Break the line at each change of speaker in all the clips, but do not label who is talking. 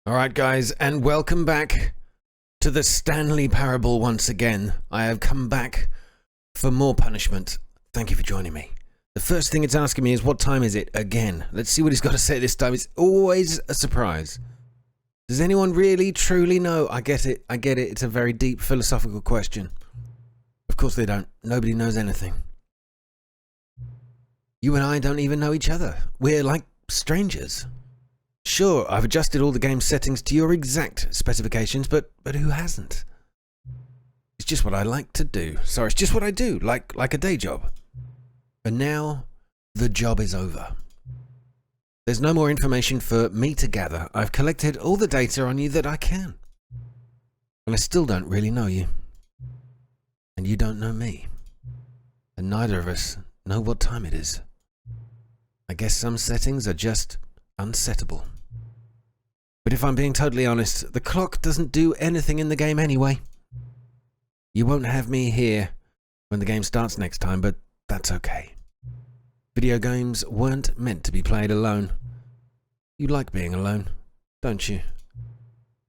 Alright guys, and welcome back to the Stanley parable once again. I have come back for more punishment. Thank you for joining me. The first thing it's asking me is, what time is it again? Let's see what he's got to say this time. It's always a surprise. Does anyone really, truly know? I get it. It's a very deep philosophical question. Of course they don't. Nobody knows anything. You and I don't even know each other. We're like strangers. Sure, I've adjusted all the game settings to your exact specifications, but who hasn't? It's just what I like to do. Sorry, it's just what I do, like a day job. And now, the job is over. There's no more information for me to gather. I've collected all the data on you that I can. And I still don't really know you. And you don't know me. And neither of us know what time it is. I guess some settings are just unsettable. But if I'm being totally honest, the clock doesn't do anything in the game anyway. You won't have me here when the game starts next time, but that's okay. Video games weren't meant to be played alone. You like being alone, don't you?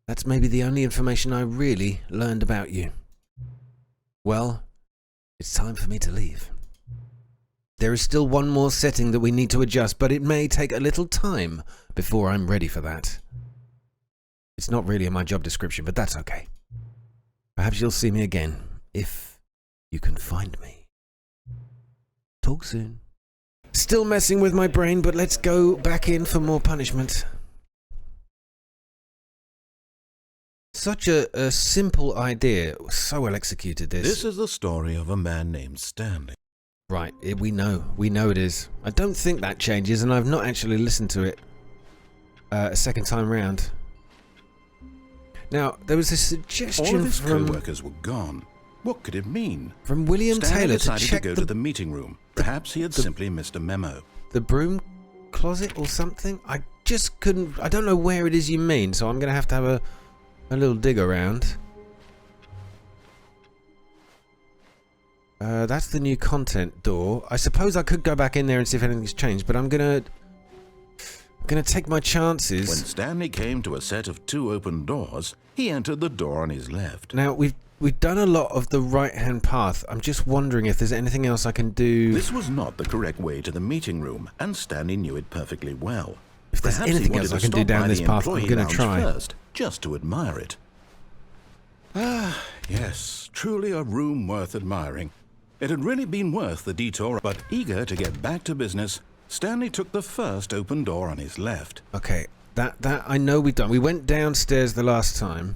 That's maybe the only information I really learned about you. Well, it's time for me to leave. There is still one more setting that we need to adjust, but it may take a little time before I'm ready for that. It's not really in my job description, but that's okay. Perhaps you'll see me again, if you can find me. Talk soon. Still messing with my brain, but let's go back in for more punishment. Such a simple idea, so well executed this.
This is the story of a man named Stanley.
Right, we know it is. I don't think that changes, and I've not actually listened to it a second time round. Now, there was a suggestion
All of his
from
co-workers were gone. What could it mean?
From William
Stanley
Taylor to
decided
check
to go to the meeting room. Perhaps he had simply missed a memo.
the broom closet or something. I just couldn't. I don't know where it is you mean, so I'm going to have a little dig around. That's the new content door. I suppose I could go back in there and see if anything's changed, but I'm gonna take my chances.
When Stanley came to a set of 2 open doors, he entered the door on his left.
Now we've done a lot of the right-hand path. I'm just wondering if there's anything else I can do.
This was not the correct way to the meeting room, and Stanley knew it perfectly well.
If there's
Perhaps
anything else I can do down this path, I'm gonna try.
First, just to admire it. Ah, yes, truly a room worth admiring. It had really been worth the detour, but eager to get back to business, Stanley took the first open door on his left.
Okay, that I know we've done. We went downstairs the last time.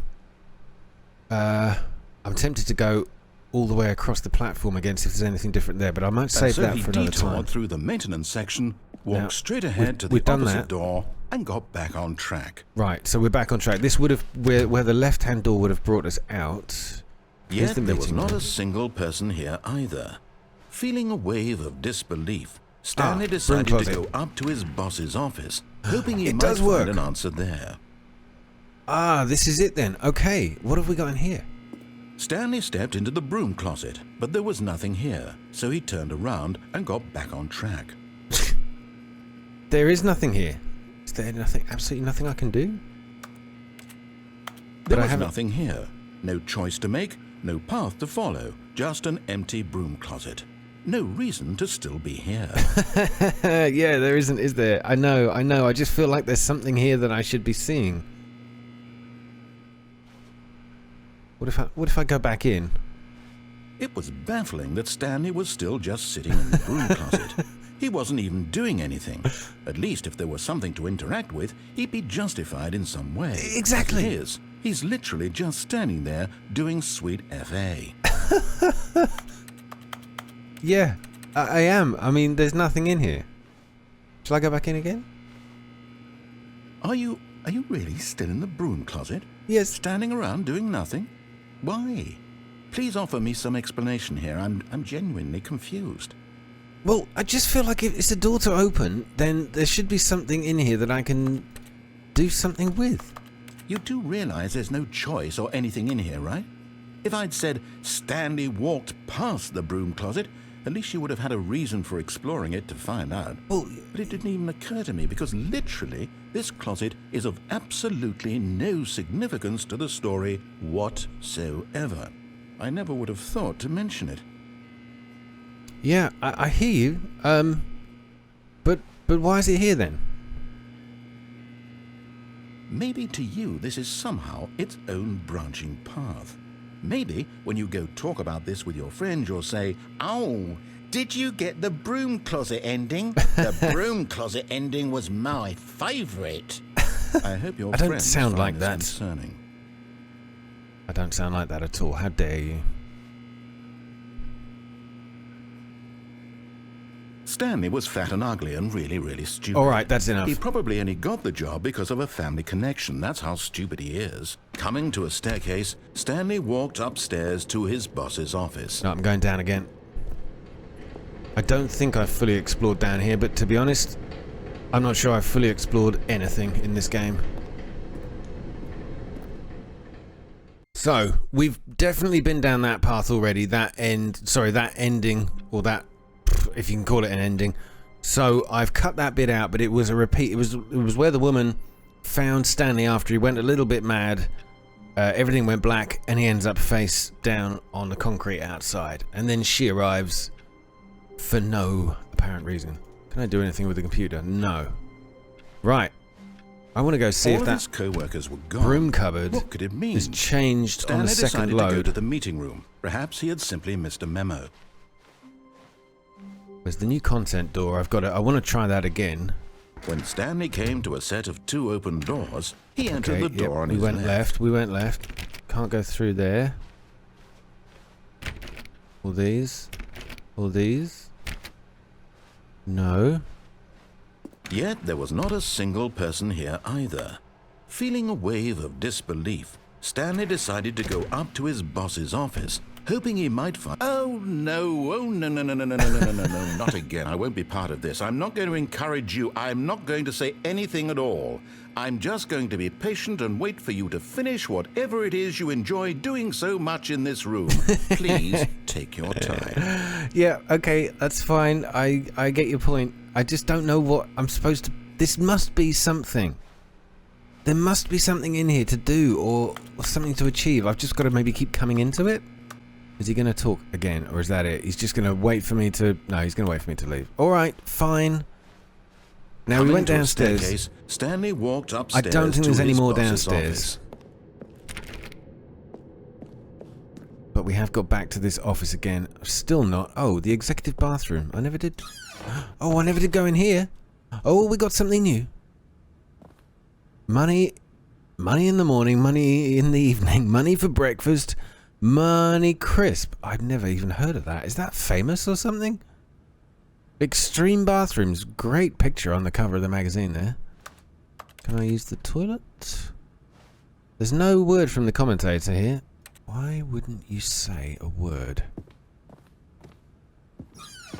I'm tempted to go all the way across the platform again, see if there's anything different there, but I might save that for another time.
So he detoured through the maintenance section, walked straight ahead to the opposite door, and got back on track.
Right, so we're back on track. This would have where the left-hand door would have brought us out.
Yet there was not a single person here either. Feeling a wave of disbelief, Stanley decided to go up to his boss's office, hoping he might find an answer there.
Ah, this is it then. Okay, what have we got in here?
Stanley stepped into the broom closet, but there was nothing here, so he turned around and got back on track.
There is nothing here. Is there nothing, absolutely nothing I can do?
There was nothing here. No choice to make, no path to follow, just an empty broom closet. No reason to still be here.
Yeah, there isn't, is there? I know. I just feel like there's something here that I should be seeing. What if I go back in?
It was baffling that Stanley was still just sitting in the broom closet. He wasn't even doing anything. At least if there was something to interact with, he'd be justified in some way.
Exactly.
He's literally just standing there doing sweet FA.
Yeah, I am. I mean, there's nothing in here. Shall I go back in again?
Are you really still in the broom closet?
Yes.
Standing around doing nothing? Why? Please offer me some explanation here. I'm genuinely confused.
Well, I just feel like if it's a door to open, then there should be something in here that I can do something with.
You do realize there's no choice or anything in here, right? If I'd said Stanley walked past the broom closet, At least you would have had a reason for exploring it to find out.
Well,
But it didn't even occur to me because literally this closet is of absolutely no significance to the story whatsoever. I never would have thought to mention it.
yeah, I hear you. But why is it here then?
Maybe to you this is somehow its own branching path. Maybe when you go talk about this with your friends, you'll say, "Oh, did you get the broom closet ending? The broom closet ending was my favourite." I hope your
I don't
friends
sound
find
like
this
that.
concerning.
I don't sound like that at all. How dare you?
Stanley was fat and ugly and really, really stupid.
All right, that's enough.
He probably only got the job because of a family connection. That's how stupid he is. Coming to a staircase, Stanley walked upstairs to his boss's office.
No, I'm going down again. I don't think I've fully explored down here, but to be honest, I'm not sure I've fully explored anything in this game. So, we've definitely been down that path already, that ending, or that, if you can call it an ending. So, I've cut that bit out, but it was a repeat. It was where the woman found Stanley after he went a little bit mad. Everything went black, and he ends up face down on the concrete outside. And then she arrives for no apparent reason. Can I do anything with the computer? No. Right. I want to go see
All
if
of
that
his co-workers were gone.
broom cupboard
What could it mean?
is changed
Stanley
on the second
decided to go
load.
to the meeting room. Perhaps he had simply missed a memo.
There's the new content door. I want to try that again.
When Stanley came to a set of 2 open doors, he entered the door on
we
his
went
left.
left. We went left. Can't go through there. All these. All these. No.
Yet there was not a single person here either. Feeling a wave of disbelief, Stanley decided to go up to his boss's office, hoping he might find... Oh no, not again. I won't be part of this. I'm not going to encourage you. I'm not going to say anything at all. I'm just going to be patient and wait for you to finish whatever it is you enjoy doing so much in this room. Please take your time.
Yeah, okay, that's fine. I get your point. I just don't know what I'm supposed to... This must be something. There must be something in here to do or something to achieve. I've just got to maybe keep coming into it. Is he going to talk again, or is that it? He's just going to wait for me to... No, he's going to wait for me to leave. All right, fine. Now, we went downstairs.
Stanley walked upstairs.
I don't think there's any more
boss's
downstairs.
office.
But we have got back to this office again. Still not... Oh, the executive bathroom. I never did... Oh, I never did go in here. Oh, we got something new. Money in the morning, money in the evening, money for breakfast, money crisp. I've never even heard of that. Is that famous or something? Extreme bathrooms. Great picture on the cover of the magazine there. Can I use the toilet? There's no word from the commentator here. Why wouldn't you say a word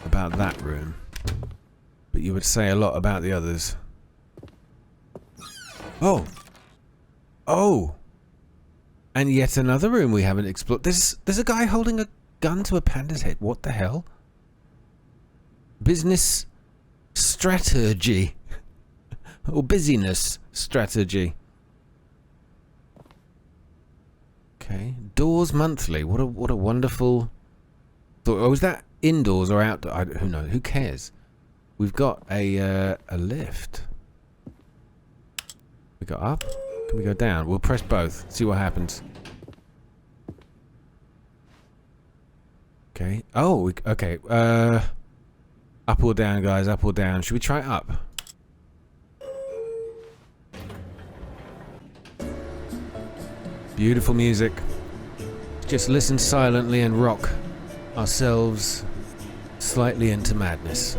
about that room? But you would say a lot about the others. Oh. Oh. And yet another room we haven't explored. There's a guy holding a gun to a panda's head. What the hell? Business strategy. Or busyness strategy. Okay. Doors monthly. What a wonderful thought. Oh, is that indoors or outdoor? Who knows? Who cares? We've got a lift. We go up. Can we go down? We'll press both. See what happens. Okay. Oh, okay. Up or down, guys. Up or down. Should we try up? Beautiful music. Just listen silently and rock ourselves slightly into madness.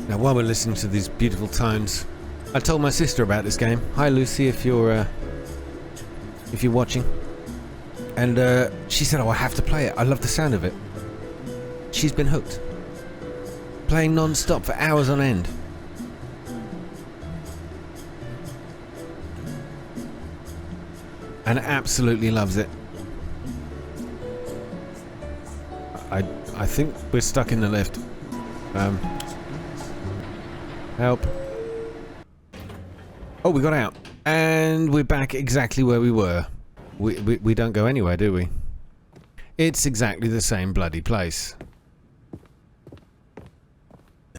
Now, while we're listening to these beautiful tones, I told my sister about this game. Hi, Lucy, if you're watching. And she said, "Oh, I have to play it. I love the sound of it." She's been hooked, playing non-stop for hours on end. and absolutely loves it. I think we're stuck in the lift. Help. Oh, we got out. And we're back exactly where we were. We don't go anywhere, do we? It's exactly the same bloody place.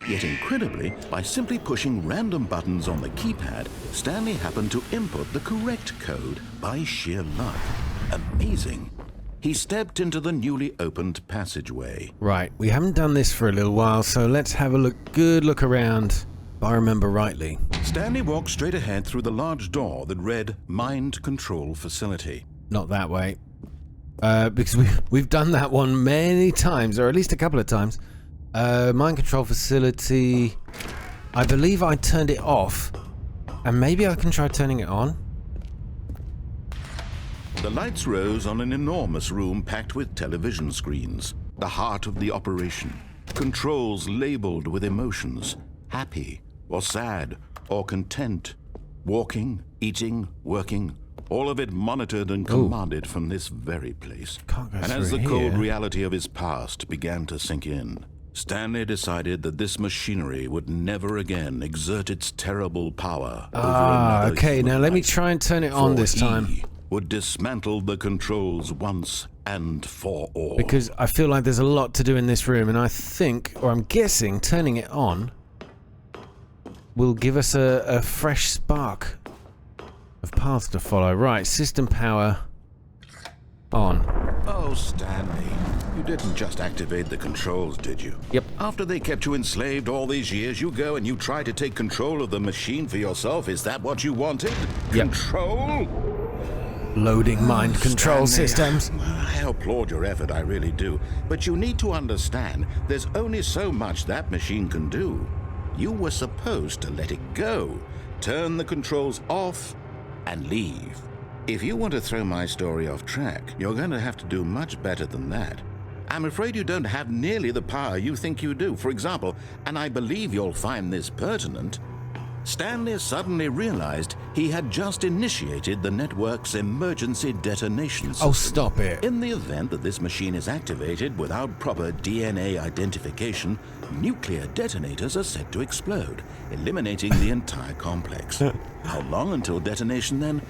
Yet incredibly, by simply pushing random buttons on the keypad, Stanley happened to input the correct code by sheer luck. Amazing. He stepped into the newly opened passageway.
Right, we haven't done this for a little while, so let's have a good look around, if I remember rightly.
Stanley walked straight ahead through the large door that read Mind Control Facility.
Not that way. Because we've done that one many times, or at least a couple of times. Mind control facility. I believe I turned it off, and maybe I can try turning it on.
The lights rose on an enormous room packed with television screens. The heart of the operation. Controls labeled with emotions. Happy, or sad, or content. Walking, eating, working. All of it monitored and commanded from this very place. And as the cold reality of his past began to sink in, Stanley decided that this machinery would never again exert its terrible power over another
okay,
human
now let me
life.
try and turn it on this time.
He would dismantle the controls once and for all.
Because I feel like there's a lot to do in this room, and I think, or I'm guessing, turning it on will give us a fresh spark of paths to follow. Right, system power on.
Oh, Stanley, you didn't just activate the controls, did you?
Yep.
After they kept you enslaved all these years, you go and you try to take control of the machine for yourself. Is that what you wanted?
Yep.
Control?
Loading mind control
Stanley,
systems.
I applaud your effort, I really do. But you need to understand, there's only so much that machine can do. You were supposed to let it go, turn the controls off, and leave. If you want to throw my story off track, you're going to have to do much better than that. I'm afraid you don't have nearly the power you think you do. For example, and I believe you'll find this pertinent, Stanley suddenly realized he had just initiated the network's emergency detonation system.
Oh, stop it.
In the event that this machine is activated without proper DNA identification, nuclear detonators are set to explode, eliminating the entire complex. How long until detonation then?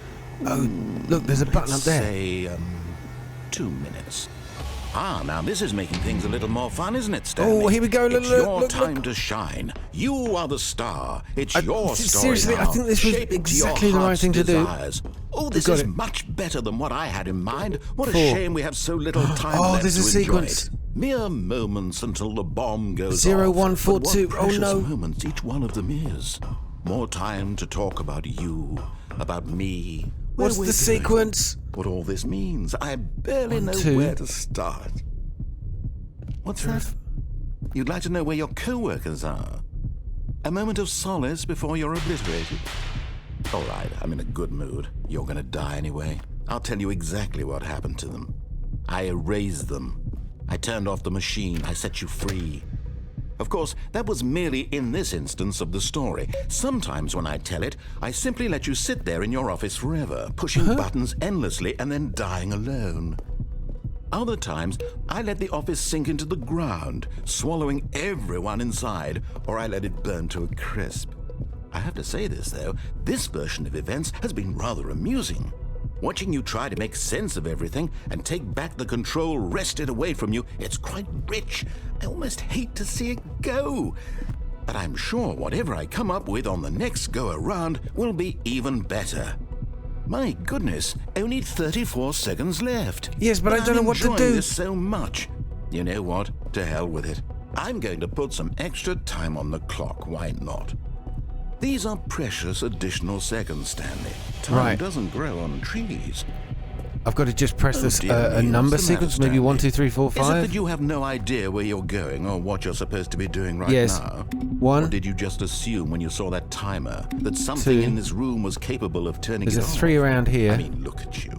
Oh, look, there's a button up there.
Say, 2 minutes. Now this is making things a little more fun, isn't it, Stanley?
Oh, here we go.
It's your time to shine. You are the star. It's your story
seriously,
now.
I think this was
Shape it to
exactly
your
the right
heart's
thing to do.
desires. Oh, this is much better than what I had in mind. What a
4.
shame we have so little time left
there's a
to enjoy
sequence.
it. Mere moments until the bomb goes
0,
off.
1, 4,
But
2.
what
Oh,
precious
no.
moments each one of them is. More time to talk about you, about me. where
What's
we're
the
going,
sequence?
What all this means. I barely
1,
know
2.
where to start. What's that? You'd like to know where your co-workers are? A moment of solace before you're obliterated? All right, I'm in a good mood. You're gonna die anyway. I'll tell you exactly what happened to them. I erased them. I turned off the machine. I set you free. Of course, that was merely in this instance of the story. Sometimes when I tell it, I simply let you sit there in your office forever, pushing buttons endlessly and then dying alone. Other times, I let the office sink into the ground, swallowing everyone inside, or I let it burn to a crisp. I have to say this, though, this version of events has been rather amusing. Watching you try to make sense of everything and take back the control wrested away from you, it's quite rich. I almost hate to see it go. But I'm sure whatever I come up with on the next go-around will be even better. My goodness, only 34 seconds left.
Yes, but I don't know what to
I'm
do.
enjoying this so much. You know what? To hell with it. I'm going to put some extra time on the clock. Why not? These are precious additional seconds, Stanley. Time doesn't grow on trees.
I've got to just press this
dear
a
me,
number
what's the matter,
sequence, maybe 1, 2, 3, 4,
Is it
5.
that you have no idea where you're going or what you're supposed to be doing right
Yes.
now?
1.
Or did you just assume when you saw that timer that something
2.
in this room was capable of turning
There's
it
a
off?
3 around here.
I mean, look at you.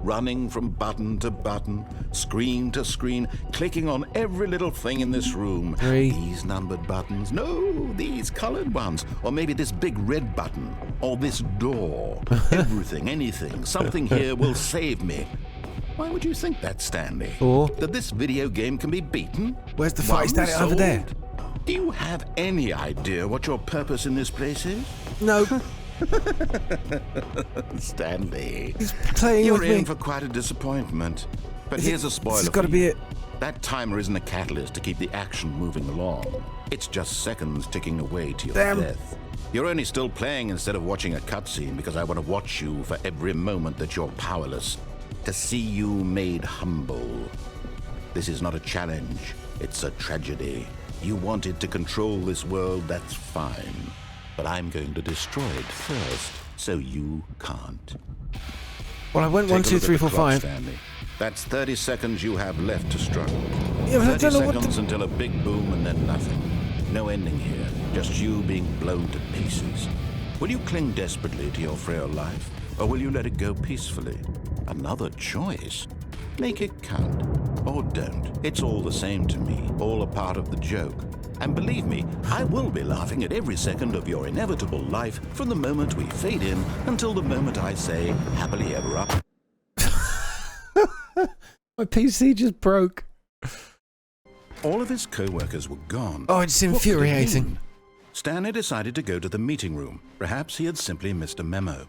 running from button to button, screen to screen, clicking on every little thing in this room.
3.
These numbered buttons. No, these colored ones. Or maybe this big red button. Or this door. Everything, anything, something here will save me. Why would you think that, Stanley?
4.
That this video game can be beaten?
Where's the fight? Is that it over there?
Do you have any idea what your purpose in this place is?
No.
Stanley,
He's playing
you're
with me.
in for quite a disappointment. But here's a spoiler.
This has
for
got to be
you.
it.
That timer isn't a catalyst to keep the action moving along. It's just seconds ticking away to your
Damn.
death. You're only still playing instead of watching a cutscene because I want to watch you for every moment that you're powerless. To see you made humble. This is not a challenge. It's a tragedy. You wanted to control this world, that's fine. But I'm going to destroy it first, so you can't.
Well, I went
Take
1,
a
2,
look at
3,
the
4,
clock,
5.
Stanley. That's 30 seconds you have left to struggle.
Yeah, but I
30
don't know what
seconds
the...
until a big boom and then nothing. No ending here, just you being blown to pieces. Will you cling desperately to your frail life, or will you let it go peacefully? Another choice. Make it count, or don't. It's all the same to me, all a part of the joke. And believe me, I will be laughing at every second of your inevitable life from the moment we fade in until the moment I say, happily ever after.
My PC just broke.
All of his co-workers were gone.
Oh, it's
What could it
infuriating.
mean? Stanley decided to go to the meeting room. Perhaps he had simply missed a memo.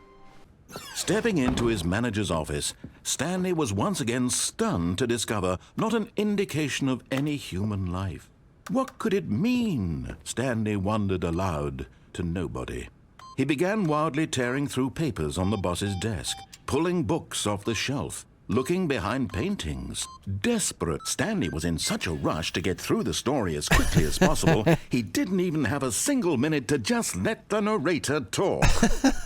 Stepping into his manager's office, Stanley was once again stunned to discover not an indication of any human life. What could it mean? Stanley wondered aloud to nobody. He began wildly tearing through papers on the boss's desk, pulling books off the shelf, looking behind paintings. Desperate, Stanley was in such a rush to get through the story as quickly as possible, he didn't even have a single minute to just let the narrator talk.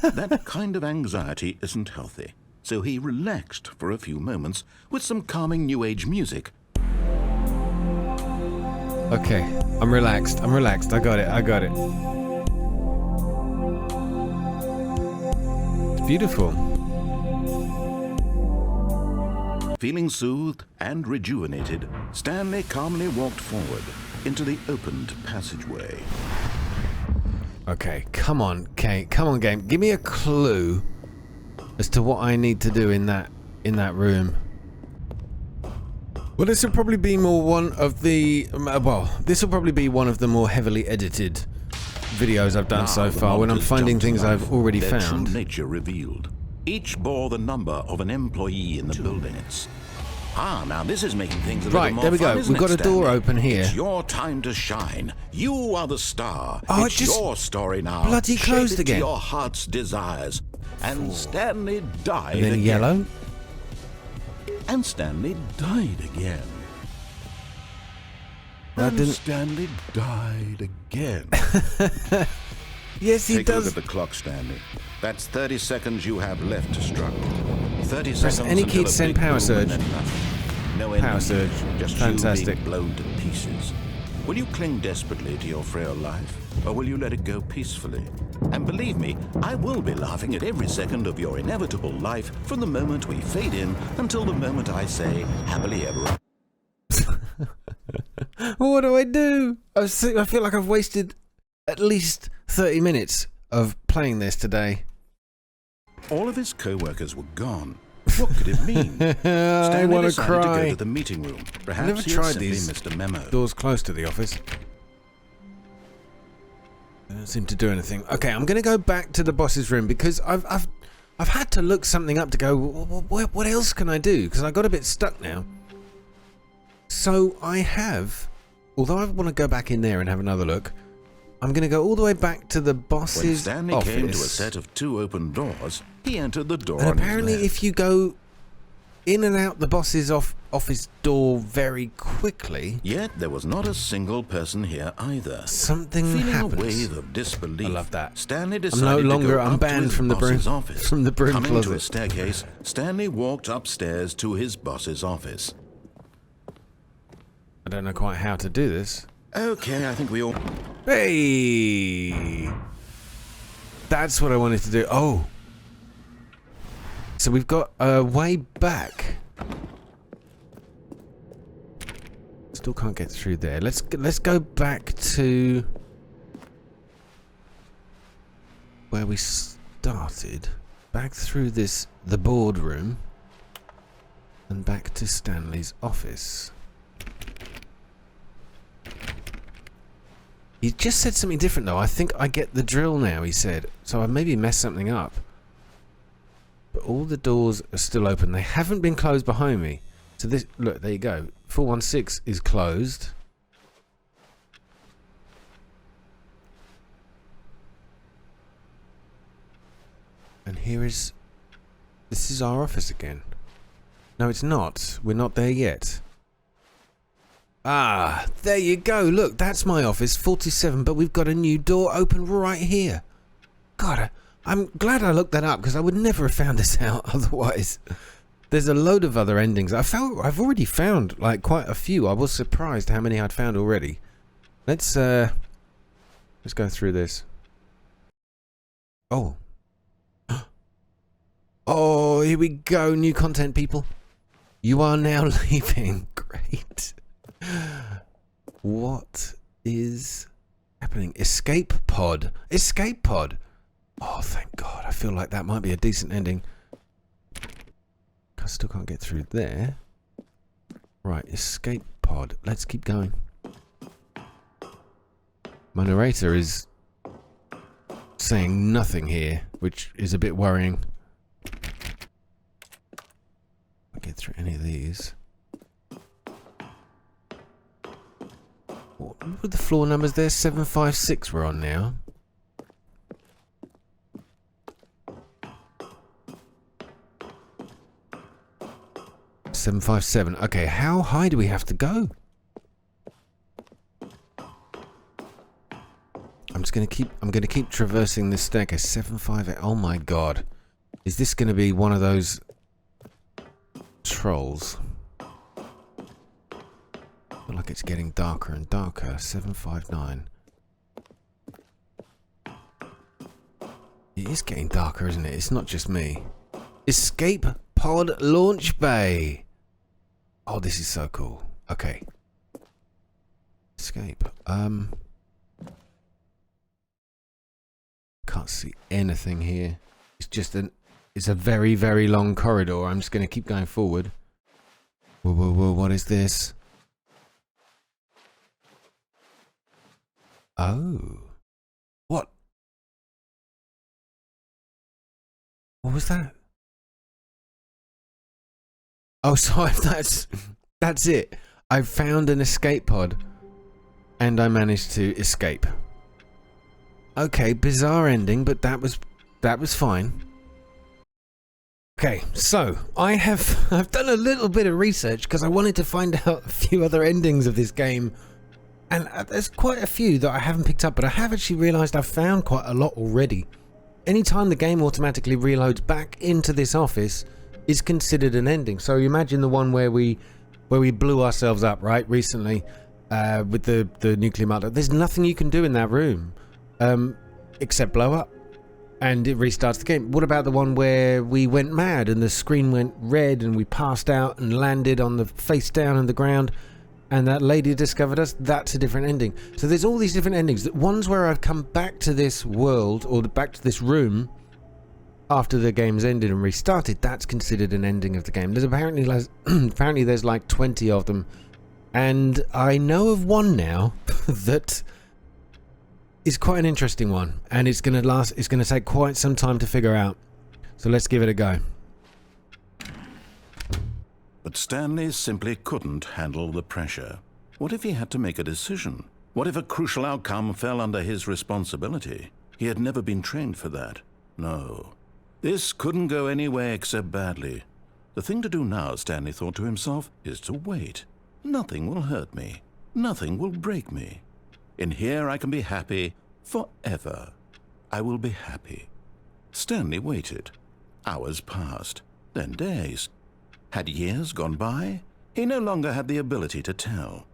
That kind of anxiety isn't healthy, so he relaxed for a few moments with some calming New Age music.
Okay, I'm relaxed. I got it. It's beautiful.
Feeling soothed and rejuvenated, Stanley calmly walked forward into the opened passageway.
Okay, come on, game. Give me a clue as to what I need to do in that room. Well, this will probably be one of the more heavily edited videos I've done so far, when I'm finding things I've already found.
Their true nature revealed. Each bore the number of an employee in the building. Now this is making things a little more
Right, there we
fun,
go.
isn't
We've got
it,
a door
Stanley?
open here.
It's your time to shine. You are the star.
Oh,
it's
it just
your story now.
bloody closed
Shape it
again.
to your heart's desires. And Stanley died
And then
again.
yellow.
And Stanley died again.
That
And
didn't...
Stanley died again.
Yes, he
Take a look
does.
at the clock, Stanley. That's 30 seconds you have left to struggle. 30
Press
seconds
any key
until
to
a
send
big
power
boom
surge.
and then nothing. No
Power
ending.
surge.
Just
Fantastic.
you being blown to pieces. Will you cling desperately to your frail life, or will you let it go peacefully? And believe me, I will be laughing at every second of your inevitable life from the moment we fade in until the moment I say, happily ever after.
What do I do? I feel like I've wasted at least 30 minutes of playing this today.
All of his co-workers were gone. What could it mean?
I
Stanley
want to
decided to go
cry.
to the meeting room. Perhaps
never
he had
tried
simply
these
missed a memo.
Doors close to the office. They don't seem to do anything. Okay, I'm going to go back to the boss's room because I've had to look something up to go, what else can I do? Because I got a bit stuck now. So I have, although I want to go back in there and have another look, I'm going to go all the way back to the boss's
When Stanley
office.
came to a set of 2 open doors, he entered the door
And
on his
apparently
left.
if you go in and out the boss's office door very quickly,
Yet there was not a single person here either.
something
Feeling
happens.
a wave of disbelief,
I love that.
Stanley
I'm
decided
no
to
longer
go up to
unbanned
his
from the broom
boss's office.
from the broom
Coming to a
closet.
staircase, Stanley walked upstairs to his boss's office.
I don't know quite how to do this.
Okay, I think we all...
Hey! That's what I wanted to do. Oh. So we've got a way back. Still can't get through there. Let's go back to where we started. Back through the boardroom, and back to Stanley's office. He just said something different though. I think I get the drill now, he said. So I maybe messed something up. But all the doors are still open. They haven't been closed behind me. So this, look, there you go. 416 is closed. And this is our office again. No, it's not. We're not there yet. Ah, there you go. Look, that's my office, 47, but we've got a new door open right here. God, I'm glad I looked that up because I would never have found this out otherwise. There's a load of other endings. I've already found like quite a few. I was surprised how many I'd found already. Let's go through this. Oh. Oh, here we go. New content, people. You are now leaving. Great. What is happening? Escape pod. Escape pod. Oh, thank God. I feel like that might be a decent ending. I still can't get through there. Right, escape pod. Let's keep going. My narrator is saying nothing here, which is a bit worrying. I'll get through any of these. What were the floor numbers there? 756 we're on now. 757. Okay, how high do we have to go? I'm gonna keep traversing this staircase. 758. Oh my God. Is this gonna be one of those trolls? I feel like it's getting darker and darker. 759. It is getting darker, isn't it? It's not just me. Escape pod launch bay. Oh, this is so cool. Okay. Escape. Can't see anything here. It's just it's a very, very long corridor. I'm just going to keep going forward. Whoa, whoa, whoa, what is this? Oh. What? What was that? Oh, sorry, that's it. I found an escape pod and I managed to escape. Okay, bizarre ending, but that was fine. Okay, so I've done a little bit of research because I wanted to find out a few other endings of this game, and there's quite a few that I haven't picked up, but I have actually realised I've found quite a lot already. Anytime the game automatically reloads back into this office is considered an ending. So you imagine the one where we blew ourselves up, right, recently, with the nuclear meltdown. There's nothing you can do in that room except blow up, and it restarts the game. What about the one where we went mad and the screen went red and we passed out and landed on the face down on the ground and that lady discovered us? That's a different ending. So there's all these different endings. Ones where I've come back to this world or back to this room after the game's ended and restarted. That's considered an ending of the game. There's apparently there's like 20 of them, and I know of one now that is quite an interesting one, and it's going to take quite some time to figure out. So let's give it a go.
But Stanley simply couldn't handle the pressure. What if he had to make a decision? What if a crucial outcome fell under his responsibility? He had never been trained for that. No. This couldn't go anywhere except badly. The thing to do now, Stanley thought to himself, is to wait. Nothing will hurt me. Nothing will break me. In here I can be happy forever. I will be happy. Stanley waited. Hours passed, then days. Had years gone by? He no longer had the ability to tell.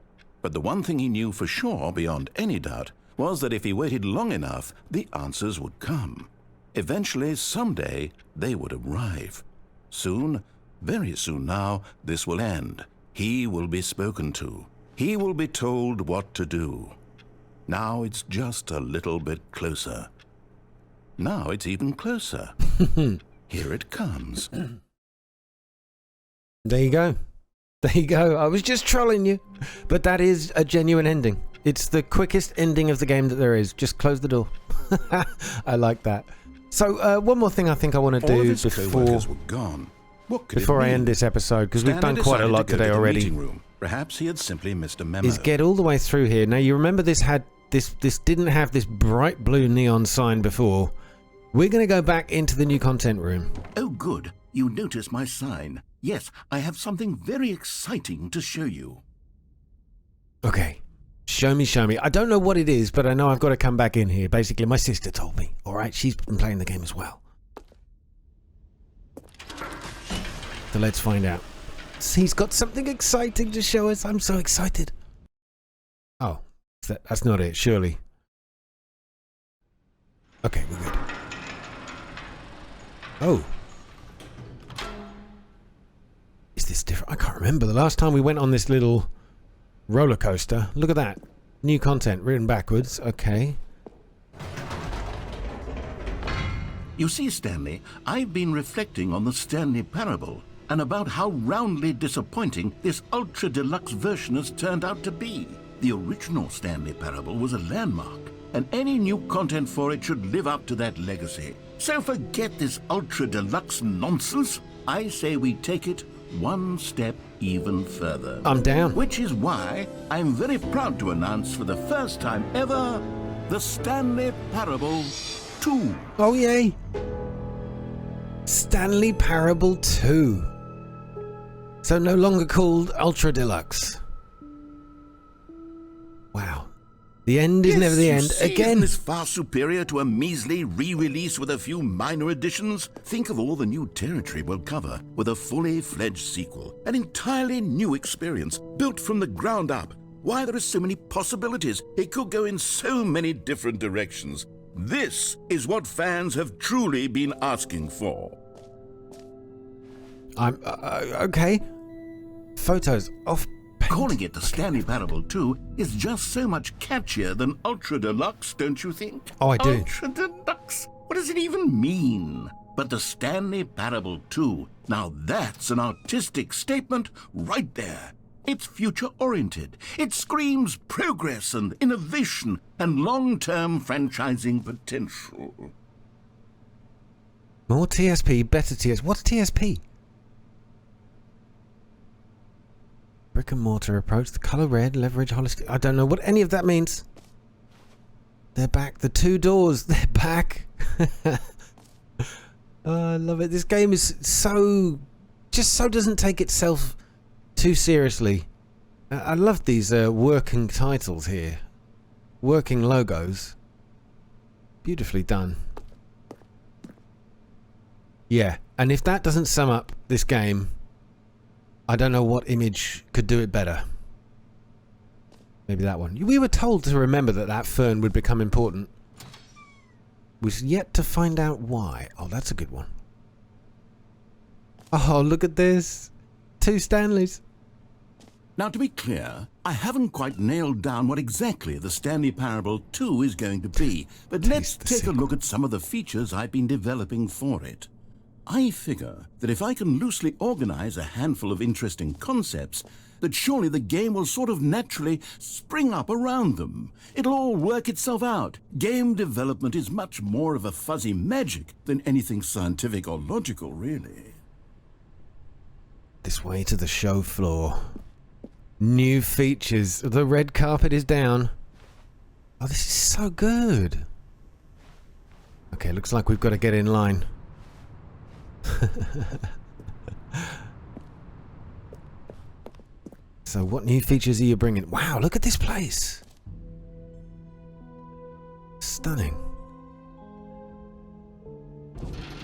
But the one thing he knew for sure, beyond any doubt, was that if he waited long enough, the answers would come. Eventually, someday, they would arrive. Soon, very soon now, this will end. He will be spoken to. He will be told what to do. Now it's just a little bit closer. Now it's even closer. Here it comes.
There you go. There you go. I was just trolling you. But that is a genuine ending. It's the quickest ending of the game that there is. Just close the door. I like that. So, one more thing I think I want to do before I end this episode, because we've done quite a lot today already,
Perhaps he had simply missed a memo.
is get all the way through here. Now, you remember this didn't have this bright blue neon sign before. We're going to go back into the new content room.
Oh, good. You noticed my sign. Yes, I have something very exciting to show you.
Okay. Show me, show me. I don't know what it is, but I know I've got to come back in here. Basically, my sister told me. All right, she's been playing the game as well. So let's find out. He's got something exciting to show us. I'm so excited. Oh, that's not it, surely. Okay, we're good. Oh. Is this different? I can't remember. The last time we went on this little roller coaster. Look at that. New content written backwards. Okay.
You see, Stanley, I've been reflecting on the Stanley parable and about how roundly disappointing this ultra deluxe version has turned out to be. The original Stanley parable was a landmark, and any new content for it should live up to that legacy. So forget this ultra deluxe nonsense. I say we take it one step even further.
I'm down.
Which is why I'm very proud to announce for the first time ever the Stanley Parable 2.
Oh, yay. Stanley Parable 2. So no longer called Ultra Deluxe. Wow. The end is never the end. Again.
Isn't this far superior to a measly re-release with a few minor additions? Think of all the new territory we'll cover with a fully fledged sequel. An entirely new experience, built from the ground up. Why, there are so many possibilities. It could go in so many different directions. This is what fans have truly been asking for.
I'm... okay. Photos off...
Calling it the Stanley Parable 2 is just so much catchier than Ultra Deluxe, don't you think?
Oh, I do.
Ultra Deluxe? What does it even mean? But the Stanley Parable 2, now that's an artistic statement right there. It's future-oriented. It screams progress and innovation and long-term franchising potential.
More TSP, better TSP. What's TSP? Brick and mortar approach, the colour red, leverage, holistic. I don't know what any of that means. They're back. The two doors, they're back. Oh, I love it. This game is so... just so doesn't take itself too seriously. I love these working titles here. Working logos. Beautifully done. Yeah, and if that doesn't sum up this game, I don't know what image could do it better. Maybe that one. We were told to remember that fern would become important. We've yet to find out why. Oh, that's a good one. Oh, look at this. 2 Stanleys.
Now, to be clear, I haven't quite nailed down what exactly the Stanley Parable 2 is going to be, but let's take a look at some of the features I've been developing for it. I figure that if I can loosely organize a handful of interesting concepts, that surely the game will sort of naturally spring up around them. It'll all work itself out. Game development is much more of a fuzzy magic than anything scientific or logical, really.
This way to the show floor. New features. The red carpet is down. Oh, this is so good. Okay, looks like we've got to get in line. So what new features are you bringing? Wow, look at this place. Stunning.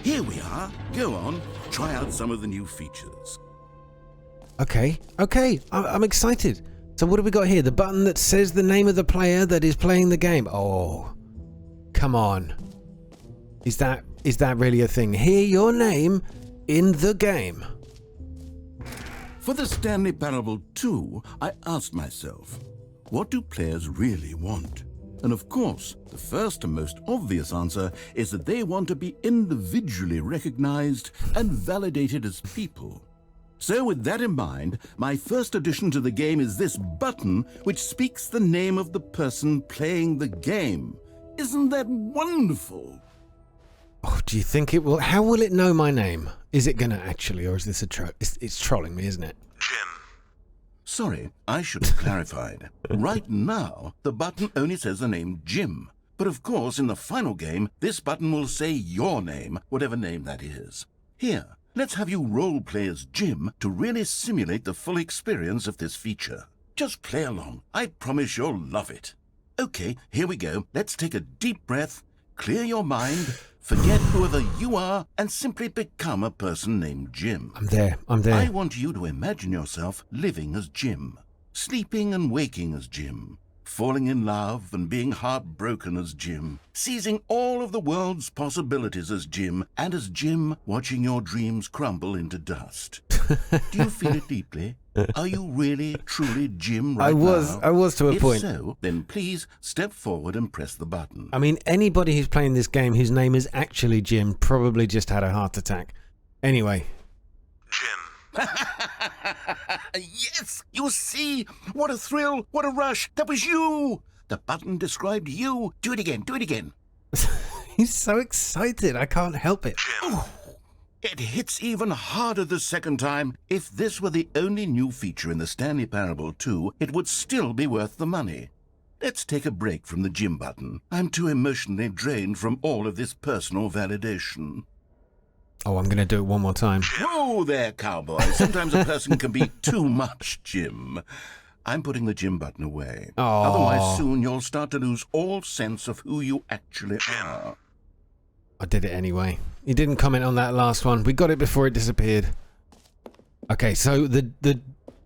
Here we are. Go on, try out some of the new features.
Okay, I'm excited. So what have we got here? The button that says the name of the player that is playing the game. Oh, come on. Is that really a thing? Hear your name in the game.
For the Stanley Parable 2, I asked myself, what do players really want? And of course, the first and most obvious answer is that they want to be individually recognized and validated as people. So with that in mind, my first addition to the game is this button which speaks the name of the person playing the game. Isn't that wonderful?
Oh, do you think it will? How will it know my name? Is it going to actually, or is this a it's trolling me, isn't it?
Jim. Sorry, I should have clarified. Right now, the button only says the name Jim. But of course, in the final game, this button will say your name, whatever name that is. Here, let's have you role-play as Jim to really simulate the full experience of this feature. Just play along. I promise you'll love it. Okay, here we go. Let's take a deep breath, clear your mind, forget whoever you are, and simply become a person named Jim.
I'm there.
I want you to imagine yourself living as Jim, sleeping and waking as Jim, falling in love and being heartbroken as Jim, seizing all of the world's possibilities as Jim, and as Jim watching your dreams crumble into dust. Do you feel it deeply? Are you really, truly Jim right now?
I was to a point.
If so, then please step forward and press the button.
I mean, anybody who's playing this game whose name is actually Jim probably just had a heart attack. Anyway.
Jim. Yes! You see? What a thrill! What a rush! That was you! The button described you. Do it again. Do it again.
He's so excited. I can't help it.
Jim. It hits even harder the second time. If this were the only new feature in the Stanley Parable 2, it would still be worth the money. Let's take a break from the Jim button. I'm too emotionally drained from all of this personal validation.
Oh, I'm going to do it one more time.
Whoa there, cowboy. Sometimes a person can be too much Jim. I'm putting the Jim button away.
Aww.
Otherwise, soon you'll start to lose all sense of who you actually are.
I did it anyway. You didn't comment on that last one. We got it before it disappeared. Okay, so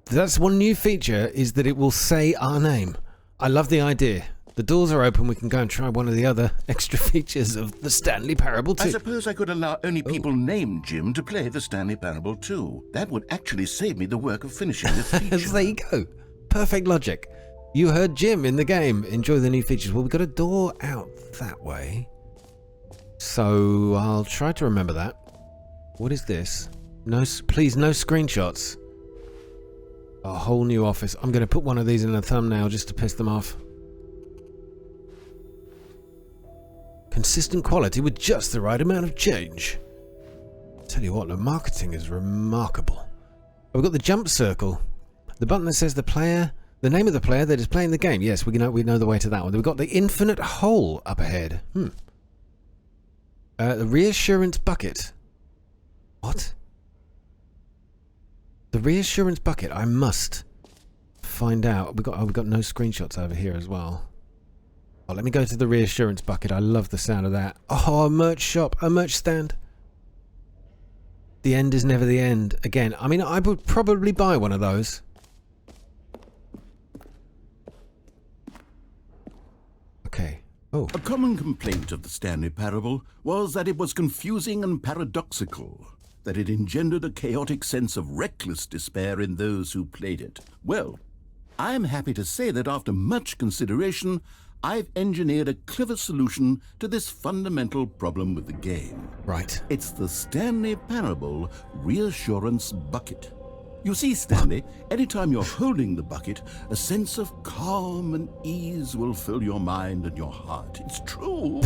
that's one new feature, is that it will say our name. I love the idea. The doors are open. We can go and try one of the other extra features of the Stanley Parable 2.
I suppose I could allow only people named Jim to play the Stanley Parable 2. That would actually save me the work of finishing this feature.
There you go. Perfect logic. You heard Jim in the game. Enjoy the new features. Well, we've got a door out that way. So I'll try to remember that. What is this? No, please, no screenshots. A whole new office. I'm going to put one of these in a thumbnail just to piss them off. Consistent quality with just the right amount of change. Tell you what, the marketing is remarkable. We've got the jump circle. The button that says the name of the player that is playing the game. Yes, we know the way to that one. We've got the infinite hole up ahead. The Reassurance Bucket. What? The Reassurance Bucket. I must find out. We've got no screenshots over here as well. Oh, let me go to the Reassurance Bucket. I love the sound of that. Oh, a merch shop. A merch stand. The end is never the end. Again, I mean, I would probably buy one of those. Okay. Oh.
A common complaint of the Stanley Parable was that it was confusing and paradoxical, that it engendered a chaotic sense of reckless despair in those who played it. Well, I am happy to say that after much consideration, I've engineered a clever solution to this fundamental problem with the game.
Right.
It's the Stanley Parable Reassurance Bucket. You see, Stanley, anytime you're holding the bucket, a sense of calm and ease will fill your mind and your heart. It's true.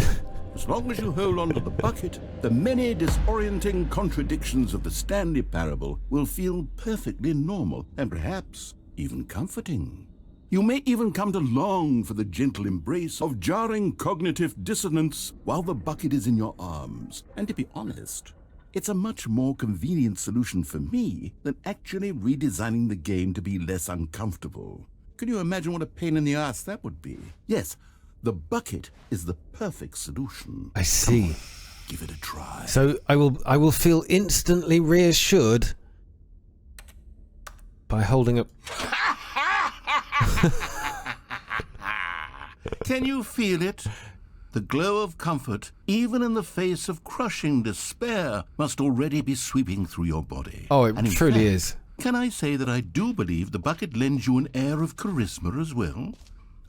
As long as you hold on to the bucket, the many disorienting contradictions of the Stanley Parable will feel perfectly normal and perhaps even comforting. You may even come to long for the gentle embrace of jarring cognitive dissonance while the bucket is in your arms. And to be honest, it's a much more convenient solution for me than actually redesigning the game to be less uncomfortable. Can you imagine what a pain in the ass that would be? Yes, the bucket is the perfect solution.
I see.
Come on, give it a try.
So I will feel instantly reassured by holding up.
Can you feel it? The glow of comfort, even in the face of crushing despair, must already be sweeping through your body.
Oh, it
And in
truly
fact,
is.
Can I say that I do believe the bucket lends you an air of charisma as well?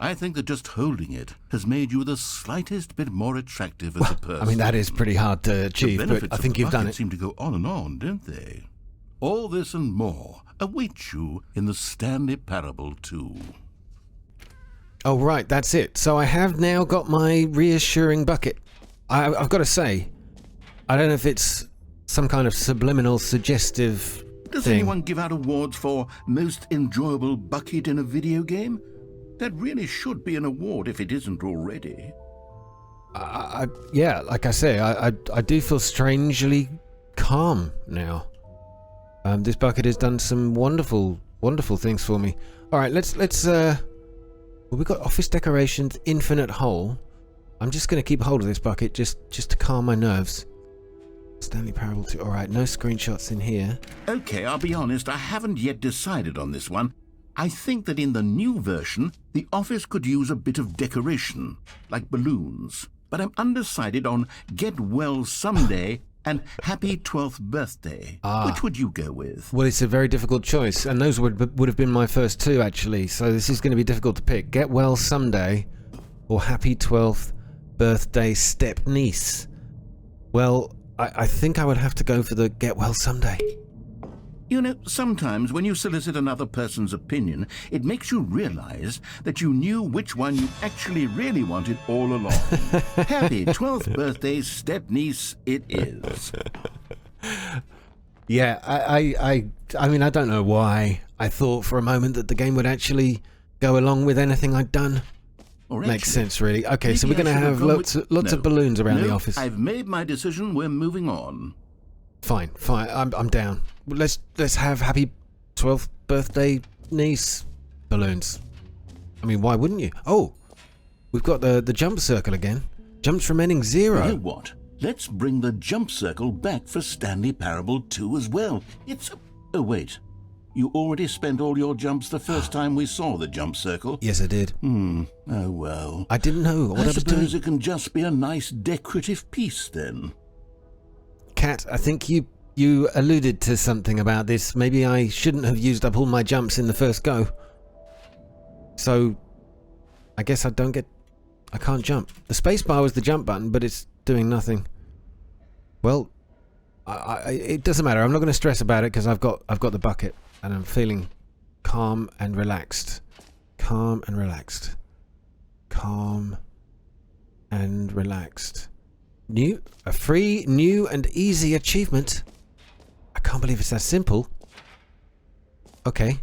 I think that just holding it has made you the slightest bit more attractive as a person.
I mean, that is pretty hard to achieve, but I think you've done it.
Seem to go on and on, don't they? All this and more awaits you in the Stanley Parable 2.
Oh, right, that's it. So I have now got my reassuring bucket. I've got to say, I don't know if it's some kind of subliminal suggestive
Does
thing.
anyone give out awards for most enjoyable bucket in a video game? That really should be an award if it isn't already.
Yeah, like I say, I do feel strangely calm now. This bucket has done some wonderful things for me. All right, let's well, we've got office decorations, infinite hole. I'm just going to keep hold of this bucket just to calm my nerves. Stanley Parable 2. All right, no screenshots in here.
Okay, I'll be honest, I haven't yet decided on this one. I think that in the new version, the office could use a bit of decoration, like balloons. But I'm undecided on Get Well Someday and Happy 12th Birthday. Which would you go with?
Well, it's a very difficult choice, and those would have been my first two, actually. So this is going to be difficult to pick. Get Well Someday or Happy 12th Birthday Step Niece. Well, I think I would have to go for the Get Well Someday.
You know, sometimes when you solicit another person's opinion, it makes you realize that you knew which one you actually really wanted all along. Happy 12th birthday, step-niece, it is.
Yeah, I mean, I don't know why I thought for a moment that the game would actually go along with anything I'd done. Makes sense, really. Okay, so we're going to have lots of balloons around the office.
I've made my decision. We're moving on.
Fine. I'm down. Let's have happy 12th birthday niece balloons. I mean, why wouldn't you? Oh, we've got the jump circle again. Jumps from ending 0.
You know what? Let's bring the jump circle back for Stanley Parable 2 as well. Oh, wait. You already spent all your jumps the first time we saw the jump circle.
Yes, I did.
Oh, well.
I didn't know what I was doing.
I suppose it can just be a nice decorative piece, then.
Kat, I think you alluded to something about this. Maybe I shouldn't have used up all my jumps in the first go. So, I guess I can't jump. The spacebar was the jump button, but it's doing nothing. Well, it doesn't matter. I'm not going to stress about it because I've got the bucket and I'm feeling calm and relaxed. Calm and relaxed. Calm and relaxed. A free, new and easy achievement. I can't believe it's that simple. Okay.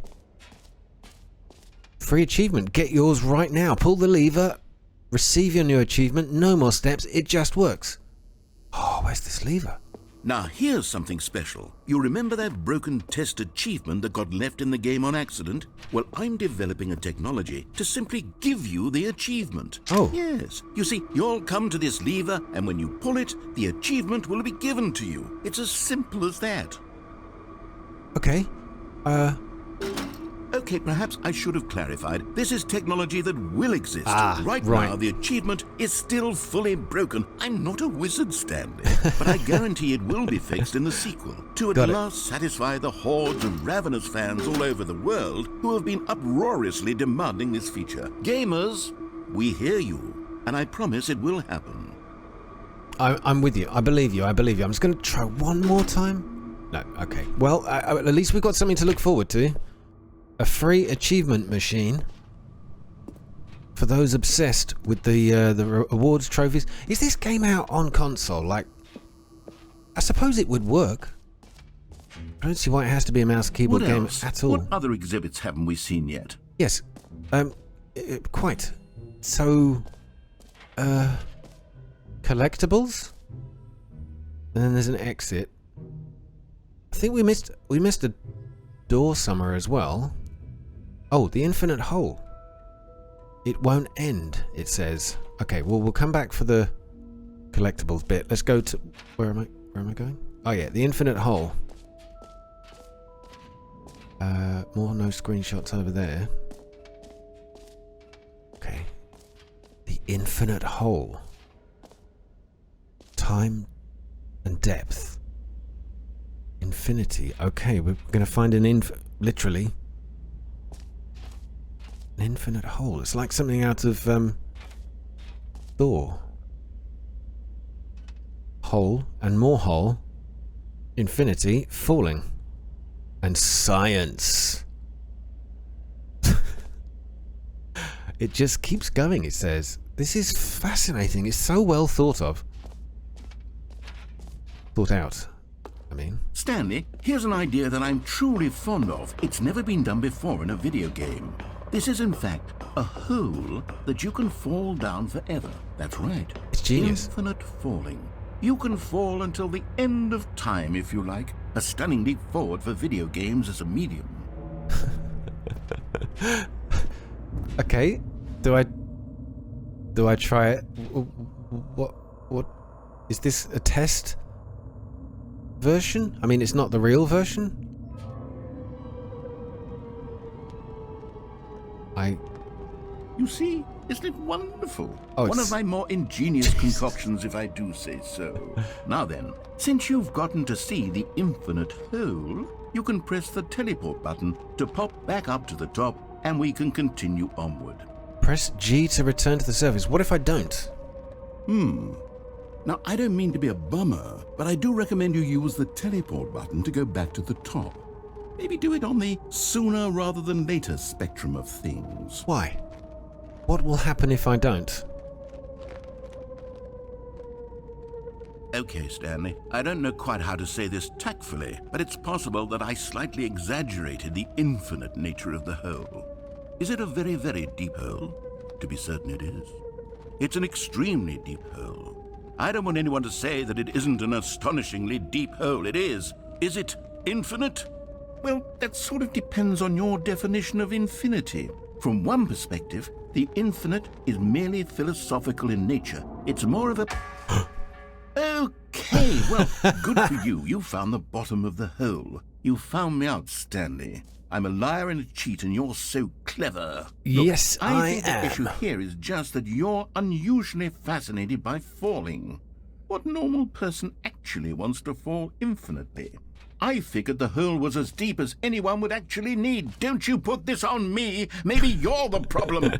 Free achievement. Get yours right now. Pull the lever. Receive your new achievement. No more steps. It just works. Oh, where's this lever?
Now, here's something special. You remember that broken test achievement that got left in the game on accident? Well, I'm developing a technology to simply give you the achievement.
Oh.
Yes. You see, you'll come to this lever, and when you pull it, the achievement will be given to you. It's as simple as that.
Okay.
Okay, perhaps I should have clarified. This is technology that will exist. Right
right.
now, the achievement is still fully broken. I'm not a wizard, Stanley, but I guarantee it will be fixed in the sequel to at last satisfy the hordes of ravenous fans all over the world who have been uproariously demanding this feature. Gamers, we hear you, and I promise it will happen.
I'm with you. I believe you. I'm just going to try one more time. No, okay. Well, at least we've got something to look forward to. A free achievement machine for those obsessed with the awards trophies. Is this game out on console? Like, I suppose it would work. I don't see why it has to be a mouse keyboard game at all.
What other exhibits haven't we seen yet?
Yes, quite. So, collectibles, and then there's an exit. I think we missed a door somewhere as well. Oh, the infinite hole. It won't end, it says. Okay, well, we'll come back for the collectibles bit. Let's go to... Where am I going? Oh, yeah, the infinite hole. More no screenshots over there. Okay. The infinite hole. Time and depth. Infinity. Okay, we're going to find literally an infinite hole. It's like something out of Thor. Hole and more hole. Infinity. Falling. And science. It just keeps going, it says. This is fascinating. It's so well thought of. Thought out, I mean.
Stanley, here's an idea that I'm truly fond of. It's never been done before in a video game. This is, in fact, a hole that you can fall down forever. That's right.
It's genius.
Infinite falling. You can fall until the end of time, if you like. A stunning leap forward for video games as a medium.
Okay, do I try it? What is this, a test version? I mean, it's not the real version.
You see, isn't it wonderful?
Oh,
one of my more ingenious concoctions, if I do say so. Now then, since you've gotten to see the infinite hole, you can press the teleport button to pop back up to the top, and we can continue onward.
Press G to return to the surface. What if I don't?
Now, I don't mean to be a bummer, but I do recommend you use the teleport button to go back to the top. Maybe do it on the sooner rather than later spectrum of things.
Why? What will happen if I don't?
Okay, Stanley, I don't know quite how to say this tactfully, but it's possible that I slightly exaggerated the infinite nature of the hole. Is it a very, very deep hole? To be certain it is. It's an extremely deep hole. I don't want anyone to say that it isn't an astonishingly deep hole. It is. Is it infinite? Well, that sort of depends on your definition of infinity. From one perspective, the infinite is merely philosophical in nature. It's more of a... Okay, well, good for you. You found the bottom of the hole. You found me out, Stanley. I'm a liar and a cheat, and you're so clever. Look,
Yes, I
think
am.
The issue here is just that you're unusually fascinated by falling. What normal person actually wants to fall infinitely? I figured the hole was as deep as anyone would actually need. Don't you put this on me. Maybe you're the problem.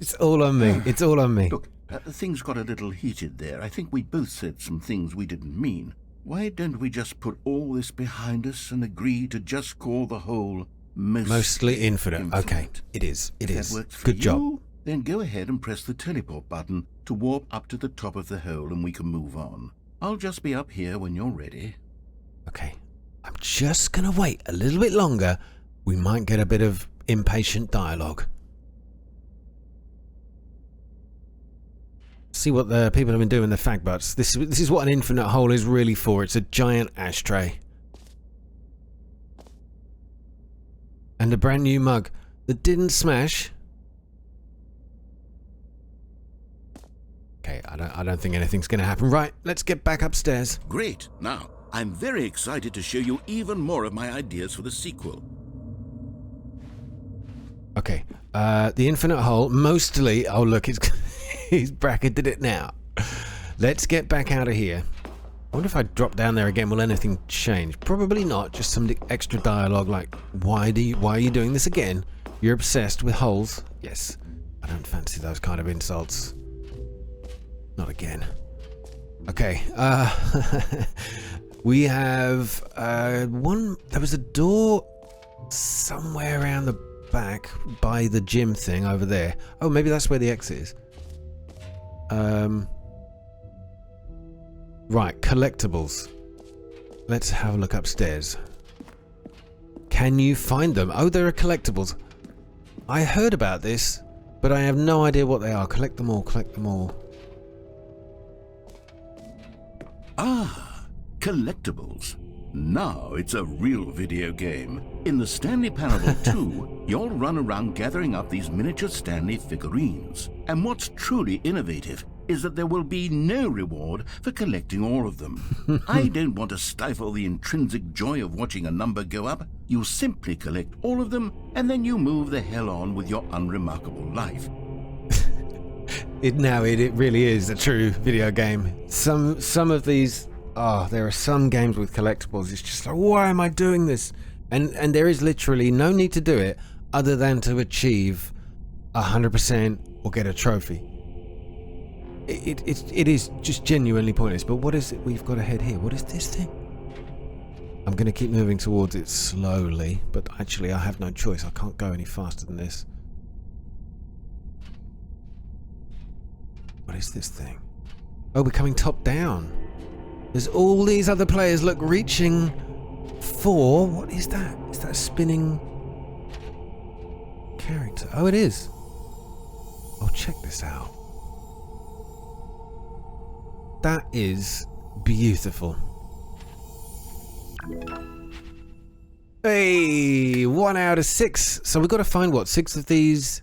It's all on me. It's all on me.
Look, things got a little heated there. I think we both said some things we didn't mean. Why don't we just put all this behind us and agree to just call the hole
Mostly infinite. Okay, it is. It
if
is.
that works for
Good
you,
job.
Then go ahead and press the teleport button to warp up to the top of the hole and we can move on. I'll just be up here when you're ready.
Okay, I'm just gonna wait a little bit longer. We might get a bit of impatient dialogue. See what the people have been doing, the fag butts. This is what an infinite hole is really for. It's a giant ashtray. And a brand new mug that didn't smash. Okay, I don't think anything's going to happen. Right, let's get back upstairs.
Great. Now, I'm very excited to show you even more of my ideas for the sequel.
Okay, the infinite hole, mostly... Oh, look, he's bracketed it now. Let's get back out of here. I wonder if I drop down there again, will anything change? Probably not, just some extra dialogue like, why are you doing this again? You're obsessed with holes? Yes, I don't fancy those kind of insults. Not again. Okay, we have there was a door somewhere around the back by the gym thing over there. Oh, maybe that's where the exit is. Right, collectibles. Let's have a look upstairs. Can you find them? Oh, there are collectibles. I heard about this, but I have no idea what they are. Collect them all, collect them all.
Ah, collectibles. Now it's a real video game. In the Stanley Parable 2, you'll run around gathering up these miniature Stanley figurines. And what's truly innovative is that there will be no reward for collecting all of them. I don't want to stifle the intrinsic joy of watching a number go up. You simply collect all of them, and then you move the hell on with your unremarkable life.
It really is a true video game. Some of these, there are some games with collectibles. It's just like, why am I doing this? And there is literally no need to do it other than to achieve 100% or get a trophy. It is just genuinely pointless. But what is it we've got ahead here? What is this thing? I'm going to keep moving towards it slowly, but actually I have no choice. I can't go any faster than this. What is this thing? Oh, we're coming top down. There's all these other players, look, reaching for... What is that? Is that a spinning character? Oh, it is. Oh, check this out. That is beautiful. Hey, 1 out of 6. So we've got to find, what, 6 of these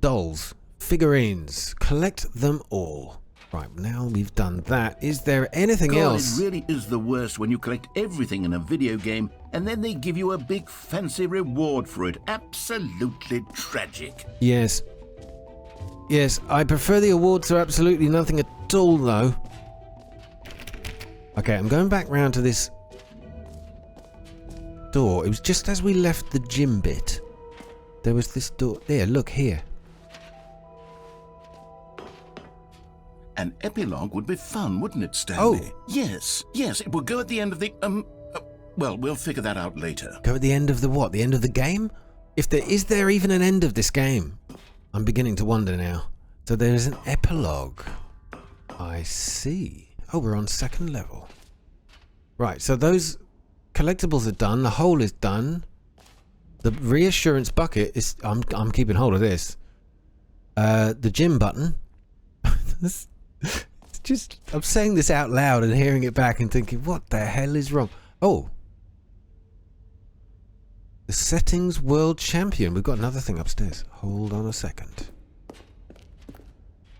dolls, figurines. Collect them all. Right, now we've done that. Is there anything else?
It really is the worst when you collect everything in a video game and then they give you a big fancy reward for it. Absolutely tragic.
Yes. Yes, I prefer the awards to absolutely nothing at all, though. Okay, I'm going back round to this door. It was just as we left the gym bit. There was this door. There, look here.
An epilogue would be fun, wouldn't it, Stanley?
Oh.
Yes, it will go at the end of the, well, we'll figure that out later.
Go at the end of the what? The end of the game? Is there even an end of this game? I'm beginning to wonder now. So there is an epilogue. I see. Oh, we're on 2nd level. Right, so those collectibles are done. The hole is done. The reassurance bucket is... I'm keeping hold of this. The gym button. It's just... I'm saying this out loud and hearing it back and thinking, what the hell is wrong? Oh. The settings world champion. We've got another thing upstairs. Hold on a second.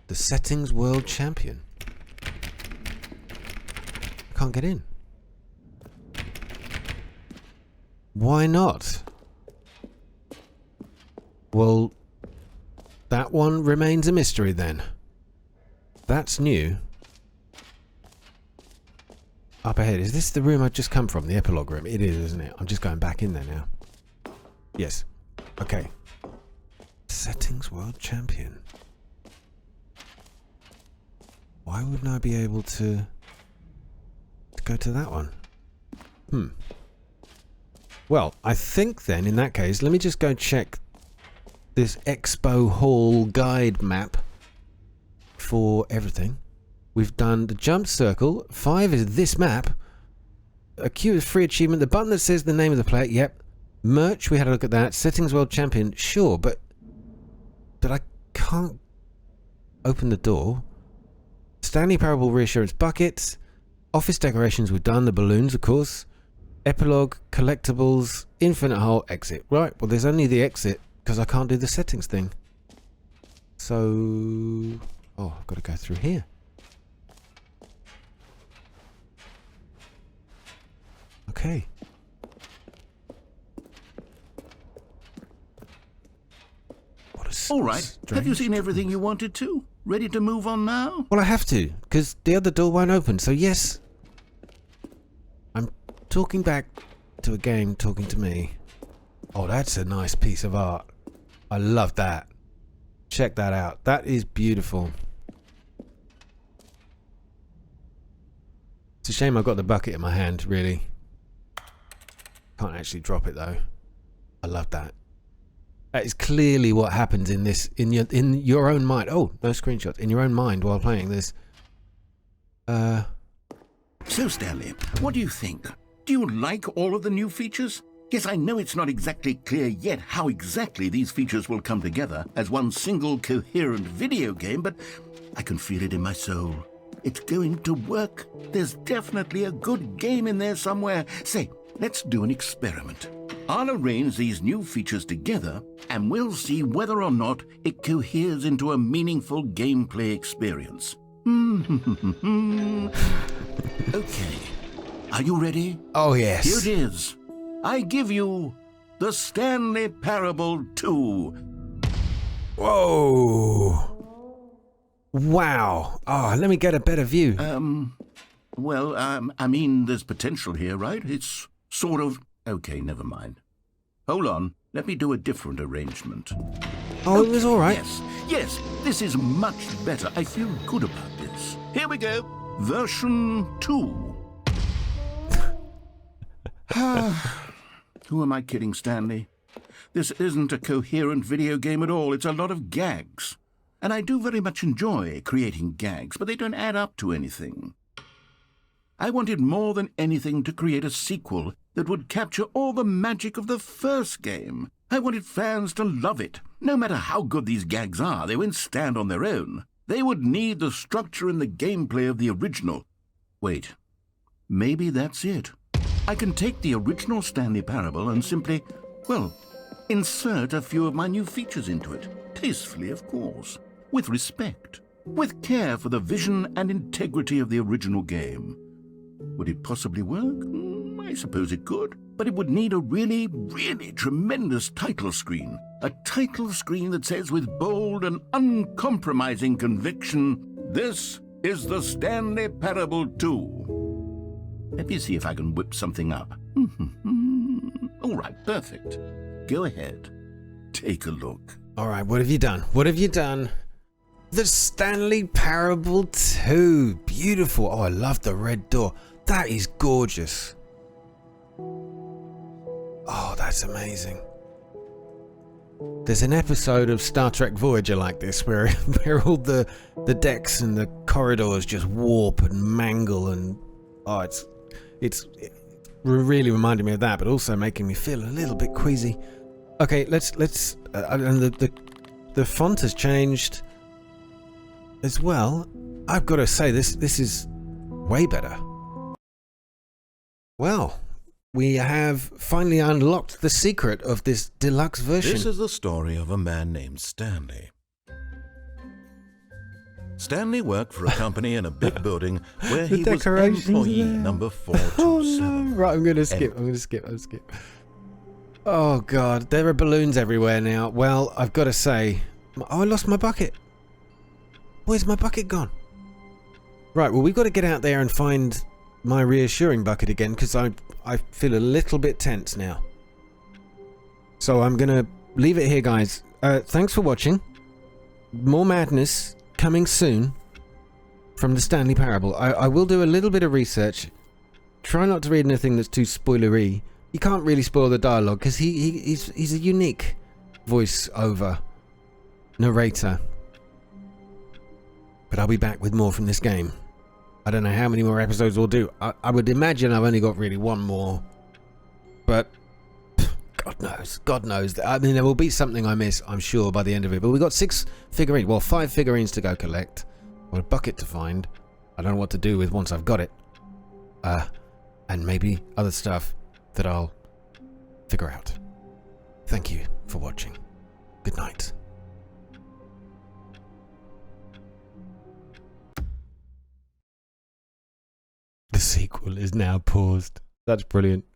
The settings world champion. I can't get in. Why not? Well, that one remains a mystery then. That's new. Up ahead. Is this the room I've just come from? The epilogue room? It is, isn't it? I'm just going back in there now. Yes. Okay. Settings world champion. Why wouldn't I be able to go to that one? Well, I think then, in that case, let me just go check this Expo Hall guide map for everything. We've done the jump circle. 5 is this map. A queue is free achievement. The button that says the name of the player. Yep. Merch, we had a look at that. Settings world champion. Sure, but I can't open the door. Stanley Parable Reassurance Bucket. Office decorations we've done. The balloons, of course. Epilogue, collectibles, infinite hole, exit. Right, well there's only the exit because I can't do the settings thing. So... oh, I've got to go through here. Okay.
All right, have you seen everything you wanted to? Ready to move on now?
Well, I have to, because the other door won't open, so yes. I'm talking back to a game talking to me. Oh, that's a nice piece of art. I love that. Check that out. That is beautiful. It's a shame I've got the bucket in my hand, really. Can't actually drop it, though. I love that. That is clearly what happens in this, in your own mind. Oh, no screenshots. In your own mind while playing this.
So, Stanley, what do you think? Do you like all of the new features? Yes, I know it's not exactly clear yet how exactly these features will come together as one single coherent video game, but I can feel it in my soul. It's going to work. There's definitely a good game in there somewhere. Say, let's do an experiment. I'll arrange these new features together, and we'll see whether or not it coheres into a meaningful gameplay experience. Okay. Are you ready?
Oh, yes.
Here it is. I give you the Stanley Parable 2.
Whoa. Wow. Oh, let me get a better view.
Well, I mean, there's potential here, right? It's sort of... Okay, never mind. Hold on. Let me do a different arrangement.
Oh, it was all right.
Yes, this is much better. I feel good about this. Here we go. Version 2. Who am I kidding, Stanley? This isn't a coherent video game at all. It's a lot of gags. And I do very much enjoy creating gags, but they don't add up to anything. I wanted more than anything to create a sequel that would capture all the magic of the first game. I wanted fans to love it. No matter how good these gags are, they won't stand on their own. They would need the structure and the gameplay of the original. Wait, maybe that's it. I can take the original Stanley Parable and simply, well, insert a few of my new features into it. Tastefully, of course. With respect. With care for the vision and integrity of the original game. Would it possibly work? I suppose it could. But it would need a really, really tremendous title screen. A title screen that says with bold and uncompromising conviction, "This is the Stanley Parable 2. Let me see if I can whip something up. All right, perfect. Go ahead. Take a look.
All right, what have you done? What have you done? The Stanley Parable 2. Beautiful. Oh, I love the red door. That is gorgeous. Oh, that's amazing. There's an episode of Star Trek Voyager like this where all the decks and the corridors just warp and mangle, and it's really reminding me of that, but also making me feel a little bit queasy. Okay, let's and the font has changed as well. I've got to say this is way better. Well, we have finally unlocked the secret of this deluxe version.
This is the story of a man named Stanley. Stanley worked for a company in a big building where he was employee number 427.
Oh no! Right, I'm gonna skip. Oh god, there are balloons everywhere now. Well, I've got to say, I lost my bucket. Where's my bucket gone? Right, well, we've got to get out there and find my reassuring bucket again, because I feel a little bit tense now. So I'm gonna leave it here, guys. Thanks for watching. More madness coming soon from the Stanley Parable. I will do a little bit of research. Try not to read anything that's too spoilery. You can't really spoil the dialogue because he's a unique voice-over narrator. But I'll be back with more from this game. I don't know how many more episodes we'll do. I would imagine I've only got really one more. But God knows. I mean, there will be something I miss, I'm sure, by the end of it. But we've got 6 figurines. Well, 5 figurines to go collect. Or a bucket to find. I don't know what to do with once I've got it. And maybe other stuff that I'll figure out. Thank you for watching. Good night. The sequel is now paused. That's brilliant.